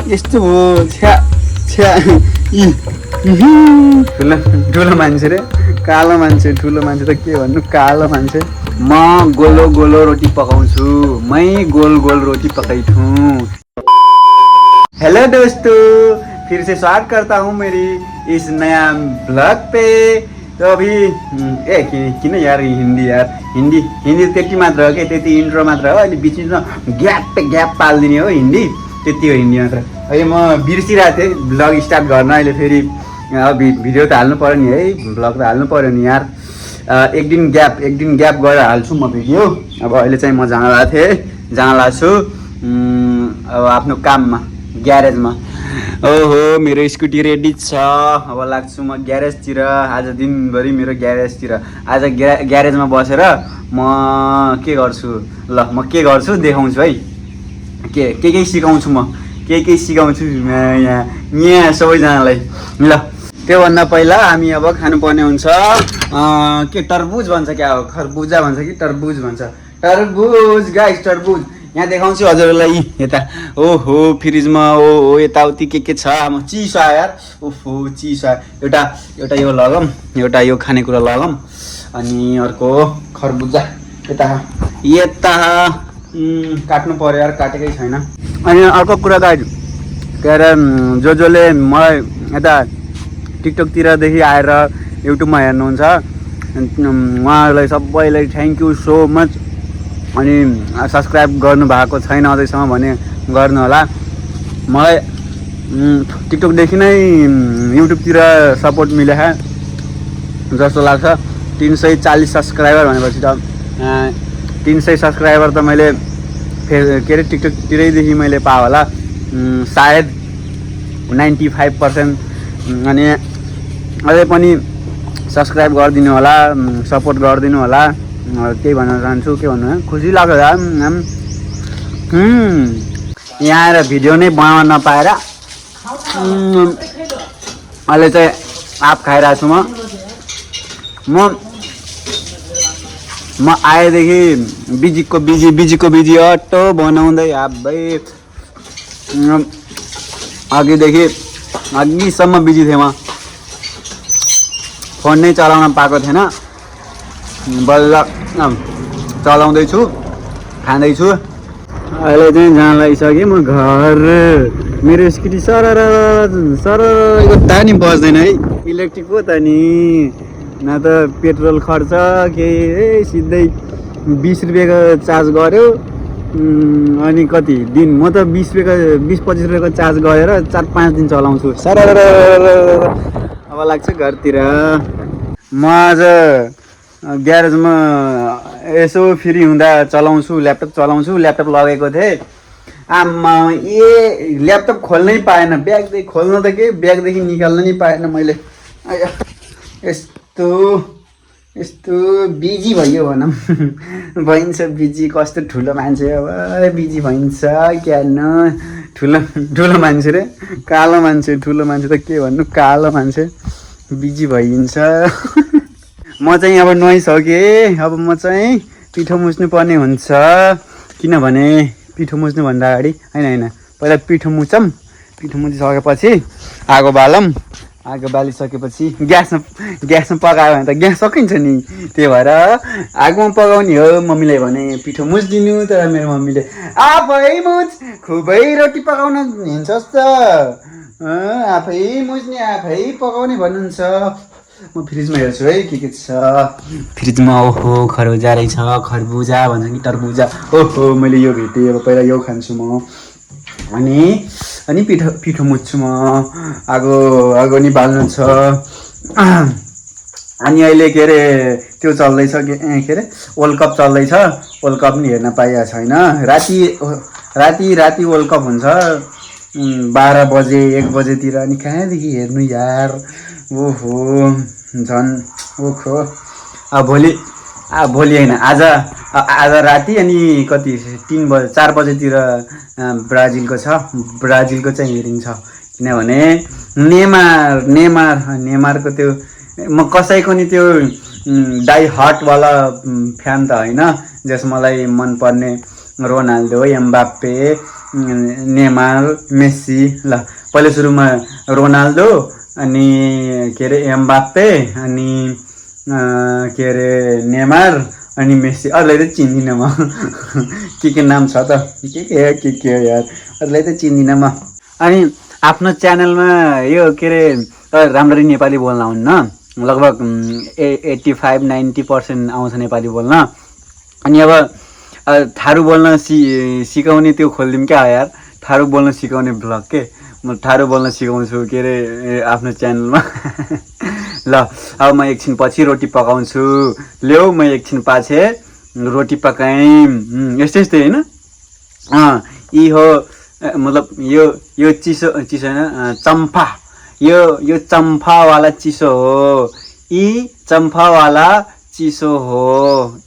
यस्तो हो छ्या छ्या ठुलो ठुलो मान्छे रे कालो मान्छे ठुलो मान्छे त के भन्नु कालो मान्छे म गोलो गोलो रोटी पकाउँछु मै गोल गोल रोटी पकाइछु हेलो दोस्तों फिर से स्वागत करता हूँ मेरी इस नया ब्लॉग पे तो अभी किन यार हिंदी त्यति मात्र हो कि त्यति इन्ट्रो मात्र हो अनि बिचमा ग्याप पालिदिने हो हिन्दी त्यति हो हिन्दी मात्र अहिले म बिर्सिरहेको थिएँ ब्लग स्टार्ट गर्न अहिले फेरि भिडियो त हाल्नु पर्यो नि है ब्लग त हाल्नु पर्यो नि यार एक दिन ग्याप गरेर हाल्छु म भिडियो अब अहिले चाहिँ म जहाँ गएको थिएँ जहाँ लाग्छु छु अब आफ्नो काममा ग्यारेजमा ओहो मेरो स्कुटी रेडी छ अब लाग्छु म ग्यारेजतिर आज दिनभरि मेरो ग्यारेजतिर आज ग्यारेजमा बसेर म के गर्छु ल म के गर्छु देखाउँछु है के सिकाउँछु म के सिकाउँछु यहाँ सबैजनालाई ल त्योभन्दा पहिला हामी अब खानुपर्ने हुन्छ के तरबुज भन्छ क्या हो खरबुजा भन्छ कि तरबुज भन्छ तरबुज गाइस तरबुज यहाँ देखाउँछु हजुरलाई यता ओहो फ्रिजमा ओ यताउति के छ म चिसो आयो यार ओहो चिसो आयो एउटा यो लगम एउटा यो खानेकुरा लगम अनि अर्को खरबुजा यता काट्नु पर्यो यार काटेकै छैन अनि अर्को कुरा गाइड के अरे जसले मलाई यता टिकटकतिरदेखि आएर युट्युबमा हेर्नुहुन्छ उहाँहरूलाई सबैलाई थ्याङ्क यू सो मच अनि सब्सक्राइब गर्नुभएको छैन अझैसम्म भने गर्नु होला मलाई टिकटकदेखि नै युट्युबतिर सपोर्ट मिलेको जस्तो लाग्छ 340 सब्सक्राइबर भनेपछि त 300 सब्सक्राइबर त मैले के अरे टिकटकतिरैदेखि मैले पाएँ होला सायद 95% अनि अझै पनि सब्सक्राइब गरिदिनु होला सपोर्ट गरिदिनु होला त्यही भन्न चाहन्छु के भन्नु खुसी लाग्यो यार यहाँ आएर भिडियो नै बनाउन नपाएर अहिले चाहिँ आप खाइरहेको छु म आएदेखि बिजीको बिजी अटो बनाउँदै आबै अघिसम्म बिजी थिएँ म फोन नै चलाउन पाएको थिएन बल्ल चलाउँदैछु खाँदैछु अहिले चाहिँ जहाँ लागिसकेँ म घर मेरो स्कुटी सरको तानी बज्दैन है इलेक्ट्रिक हो त नि न त पेट्रोल खर्च केही सिधै 20 रुपियाँको चार्ज गर्यो अनि कति दिन म त 20-25 रुपियाँको चार्ज गरेर 4-5 दिन चलाउँछु अब लाग्छ घरतिर म आज ग्यारेजमा यसो फ्री हुँदा ल्यापटप लगेको थिएँ आमा ल्यापटप खोल्नै पाएन ब्यागदेखि खोल्न त के ब्यागदेखि निकाल्न नि पाएन मैले यस्तो बिजी भयो भनौँ भइन्छ बिजी कस्तो ठुलो मान्छे अब बिजी भइन्छ क्या ठुलो मान्छे रे कालो मान्छे ठुलो मान्छे त के भन्नु कालो मान्छे बिजी भइन्छ म चाहिँ अब नुहाइसकेँ अब म चाहिँ पिठो मुछ्नु पर्ने हुन्छ किनभने पिठो मुछ्नु भन्दा अगाडि होइन पहिला पिठो मुछिसकेपछि आगो बालिसकेपछि ग्यासमा पकायो भने त ग्यास सकिन्छ नि त्यही भएर आगोमा पकाउने हो मम्मीलाई भने पिठो मुछिदिनु तर मेरो मम्मीले आफै मुछ खुबै रोटी पकाउन हिँड्छस् त आफै मुछ्ने आफै पकाउने भन्नुहुन्छ म फ्रिजमा हेर्छु है के छ फ्रिजमा ओहो खरबुजा रहेछ खरबुजा भन्छ कि तरबुजा ओहो मैले यो भेटेँ अब पहिला यो खान्छु म अनि पिठो मुछ्छु म आगो नि बाल्नु छ अनि अहिले के अरे त्यो चल्दैछ के अरे वर्ल्ड कप चल्दैछ वर्ल्ड कप नि हेर्न पाइएको छैन राति वर्ल्ड कप हुन्छ 12 बजे 1 बजेतिर अनि कहाँदेखि हेर्नु यार ओहो झन् ओखो भोलि होइन आज राति अनि कति 4 बजेतिर ब्राजिलको चाहिँ हेरिङ छ किनभने नेमारको त्यो म कसैको नि त्यो डाई हार्टवाला फ्यान त होइन जस मलाई मनपर्ने रोनाल्डो एम्बाप्पे नेमार मेस्सी ल पहिलो सुरुमा रोनाल्डो अनि के अरे एम्बाप्पे अनि के अरे नेमार अनि मेस्सी अरूलाई त चिन्दिनँ म के नाम छ त के हो यार अरूलाई त चिन्दिनँ म। अनि आफ्नो च्यानलमा यो के अरे राम्ररी नेपाली बोल्न हुन्न लगभग 85-90% आउँछ नेपाली बोल्न। अनि अब थारू बोल्न सिकाउने त्यो खोलिदिउँ क्या यार थारू बोल्न सिकाउने ब्लग के म थारू बोल्न सिकाउँछु के अरे आफ्नो च्यानलमा ल अब म एकछिन पछि रोटी पकाउँछु ल्याऊ म एकछिन पछि रोटी पकाएँ यस्तै यस्तै होइन यी हो मतलब यो चिसो चिसो होइन चम्फा यो चम्फावाला चिसो हो यी चम्फावाला चिसो हो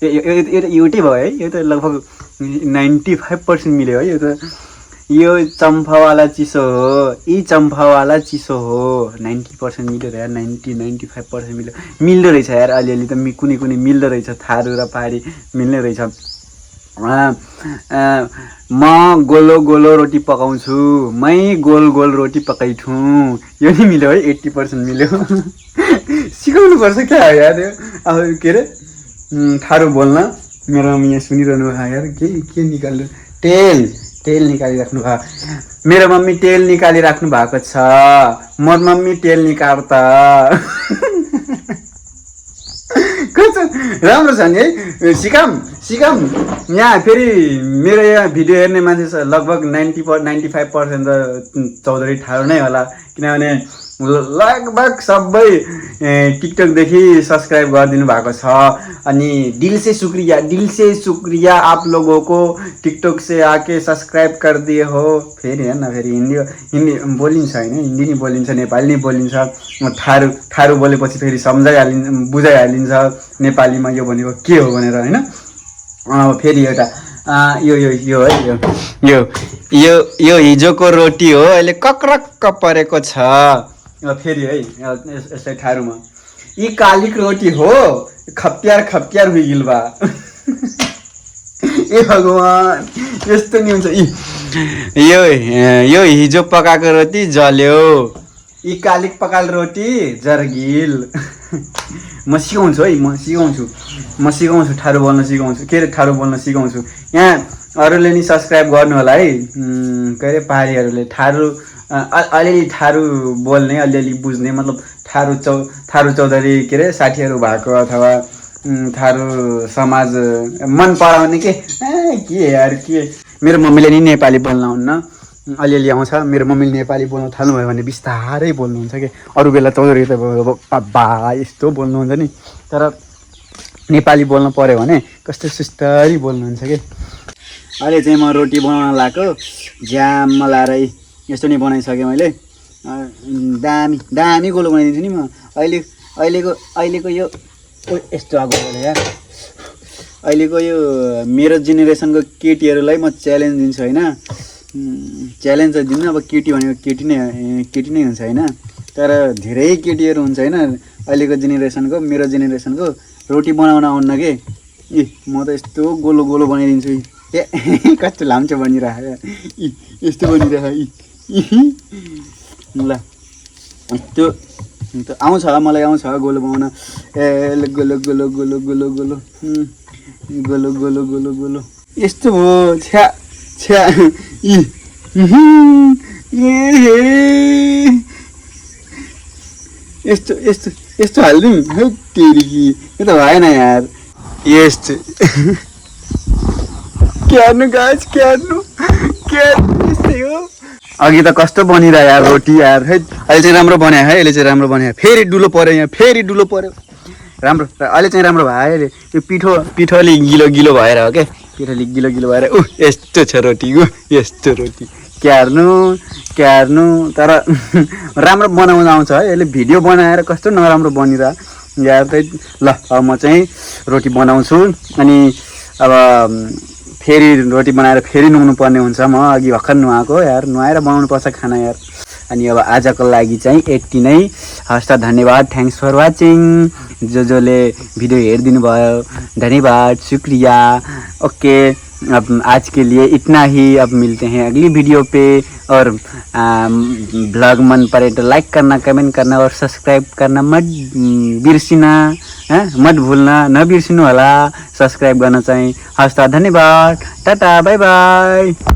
एउटै भयो है यो त लगभग 95% मिल्यो है यो त यो चम्फावाला चिसो हो यी चम्फावाला चिसो हो 90% मिल्यो यार 90-95% मिल्दो रहेछ यार अलिअलि त कुनै कुनै मिल्दो रहेछ थारू र पहाडी मिल्ने रहेछ। म गोलो गोलो रोटी पकाउँछु मै गोल गोल रोटी पकाइछु यो नि मिल्यो है 80% मिल्यो सिकाउनु पर्छ क्या यार अब के अरे थारू बोल्न मेरो मम्मी यहाँ सुनिरहनु भयो यार के निकाल्नु तेल निकालिराख्नु भयो मेरो मम्मी तेल निकालिराख्नु भएको छ मोर मम्मी तेल निकाल त राम्रो छ नि है सिकाम यहाँ फेरि मेरो यहाँ भिडियो हेर्ने मान्छे लगभग 90-95% त चौधरी थारू नै होला किनभने लगभग सबै टिकटकदेखि सब्सक्राइब गरिदिनु भएको छ। अनि दिल से शुक्रिया आप लोगों को टिकटक से आके सब्सक्राइब कर दिए हो। फेरि हेर्न फेरि हिन्दी बोलिन्छ होइन हिन्दी नि बोलिन्छ नेपाली नि बोलिन्छ थारू बोलेपछि फेरि बुझाइहालिन्छ नेपालीमा यो भनेको के हो भनेर होइन। फेरि एउटा यो है यो हिजोको रोटी हो अहिले कक्रक्क परेको छ फेरि है यसलाई थारूमा यी कालिक रोटी हो खप्यार हुइगिल बा ए भगवान यस्तो नि हुन्छ यो हिजो पकाएको रोटी जल्यो यी कालिक पकाल रोटी जर्गिल म सिकाउँछु है म सिकाउँछु थारू बोल्न सिकाउँछु के अरे थारू बोल्न सिकाउँछु यहाँ अरूले नि सब्सक्राइब गर्नु होला है के अरे पहाडीहरूले थारू अलिअलि थारू बोल्ने अलिअलि बुझ्ने मतलब थारू चौधरी के अरे साथीहरू भएको अथवा थारू समाज मन पराउने के यार के मेरो मम्मीले नि नेपाली बोल्न हुन्न अलिअलि आउँछ मेरो मम्मीले नेपाली बोल्न थाल्नुभयो भने बिस्तारै बोल्नुहुन्छ कि अरू बेला चौधरी त बा यस्तो बोल्नुहुन्छ नि तर नेपाली बोल्नु पऱ्यो भने कस्तो सुस्तरी बोल्नुहुन्छ कि। अहिले चाहिँ म रोटी बनाउन लगाएको ज्याममा लाएर यस्तो नि बनाइसकेँ मैले दामी गोलो बनाइदिन्छु नि म अहिलेको यो यस्तो आएको होला यार अहिलेको यो मेरो जेनेरेसनको केटीहरूलाई म च्यालेन्ज दिन्छु होइन च्यालेन्ज त दिन्न अब केटी भनेको केटी नै हुन्छ होइन तर धेरै केटीहरू हुन्छ होइन अहिलेको जेनेरेसनको मेरो जेनेरेसनको रोटी बनाउन आउन्न के म त यस्तो गोलो गोलो बनाइदिन्छु कस्तो लाम्चो बनिरहेको यस्तो बनिरहेको ल यस्तो आउँछ मलाई आउँछ गोलो बनाउन गोलो गोलो गोलो गोलो गोलो गोलो गोलो गोलो गोलो यस्तो हो छ्या यस्तो हालिदिउँ तेरी यो त भएन यार यस्तो क्यार्नु गाछ क्यार्नु यस्तै हो अघि त कस्तो बनिरह्यो यार रोटी यार है अहिले चाहिँ राम्रो बनायो है अहिले चाहिँ राम्रो बनायो फेरि डुलो पऱ्यो यहाँ फेरि डुलो पऱ्यो राम्रो अहिले चाहिँ राम्रो भयो अहिले यो पिठो अलिक गिलो भएर हो क्या पिठो अलिक गिलो भएर यस्तो छ रोटी यस्तो रोटी क्यार्नु तर राम्रो बनाउन आउँछ है यसले भिडियो बनाएर कस्तो नराम्रो बनिरह यार त ल अब म चाहिँ रोटी बनाउँछु अनि अब फेरि रोटी बनाएर फेरि नुहाउनु पर्ने हुन्छ म अघि भर्खर नुहाएको यार नुहाएर बनाउनु पर्छ खाना यार। अनि अब आजको लागि चाहिँ यति नै हस् त धन्यवाद थ्याङ्क्स फर वाचिङ जसले भिडियो हेरिदिनु भयो धन्यवाद शुक्रिया ओके। अब आज के लिए इतना ही। अब मिलते हैं अगली वीडियो पे। और ब्लॉग मन पड़े तो लाइक करना, कमेंट करना और सब्सक्राइब करना मत बिर्सिना, मत भूलना, न बिर्सिनु होला सब्सक्राइब गर्न चाहिँ। हस् त, धन्यवाद, टाटा, बाई बाई।